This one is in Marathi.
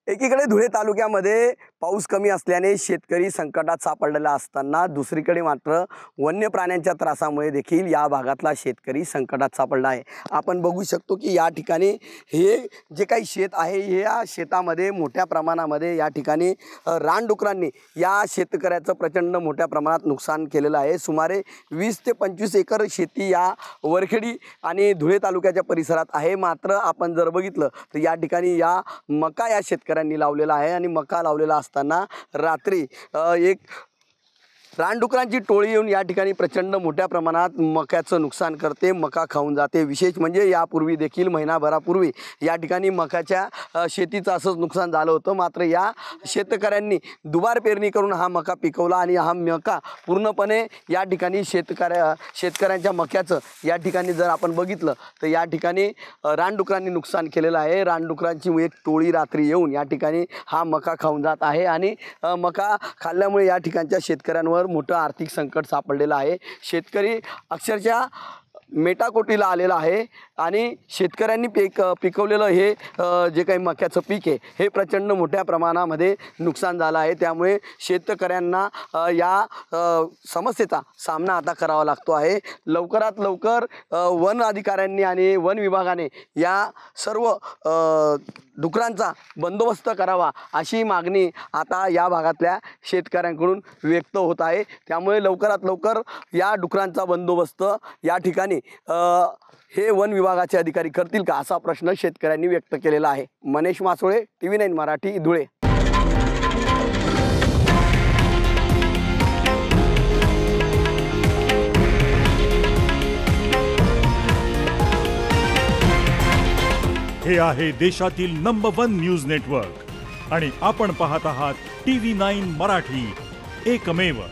एकीकडे धुळे तालुक्यामध्ये पाऊस कमी असल्याने शेतकरी संकटात सापडलेला असताना दुसरीकडे मात्र वन्य प्राण्यांच्या त्रासामुळे देखील या भागातला शेतकरी संकटात सापडला आहे। आपण बघू शकतो की या ठिकाणी हे जे काही शेत आहे या शेतामध्ये मोठ्या प्रमाणामध्ये या ठिकाणी रानडुकरांनी या शेतकऱ्याचं प्रचंड मोठ्या प्रमाणात नुकसान केलेलं आहे। सुमारे 20 ते 25 एकर शेती या वरखेडी आणि धुळे तालुक्याच्या परिसरात आहे। मात्र आपण जर बघितलं तर या ठिकाणी या मका या शेतकऱ्यांनी लावलेला आहे आणि मका लावलेला असताना रात्री एक रानडुकरांची टोळी येऊन या ठिकाणी प्रचंड मोठ्या प्रमाणात मक्याचं नुकसान करते, मका खाऊन जाते। विशेष म्हणजे यापूर्वी देखील महिनाभरापूर्वी या ठिकाणी मकाच्या शेतीचं असंच नुकसान झालं होतं। मात्र या शेतकऱ्यांनी दुबार पेरणी करून हा मका पिकवला आणि हा मका पूर्णपणे या ठिकाणी शेतकऱ्यांच्या मक्याचं या ठिकाणी जर आपण बघितलं तर या ठिकाणी रानडुकरांनी नुकसान केलेलं आहे। रानडुकरांची एक टोळी रात्री येऊन या ठिकाणी हा मका खाऊन जात आहे आणि मका खाल्ल्यामुळे या ठिकाणच्या शेतकऱ्यांवर मोठं आर्थिक संकट सापडलेलं आहे। शेतकरी अक्षरशः मेटाकोटीला आलेला आहे आणि शेतकऱ्यांनी पिकवलेलं हे जे काही मक्याचं पीक आहे हे प्रचंड मोठ्या प्रमाणामध्ये नुकसान झालं आहे। त्यामुळे शेतकऱ्यांना या समस्येचा सामना आता करावा लागतो आहे। लवकरात लवकर वन अधिकाऱ्यांनी आणि वन विभागाने या सर्व डुकरांचा बंदोबस्त करावा अशी मागणी आता या भागातल्या शेतकऱ्यांकडून व्यक्त होत आहे। त्यामुळे लवकरात लवकर या डुकरांचा बंदोबस्त या ठिकाणी हे वन विभागाचे अधिकारी करतील का असा प्रश्न शेतकऱ्यांनी व्यक्त केलेला आहे। मनीष मासोळे, TV9 मराठी, धुळे। हे आहे देशातील नंबर 1 न्यूज नेटवर्क आणि आपण पाहत आहात TV9 मराठी, एकमेव।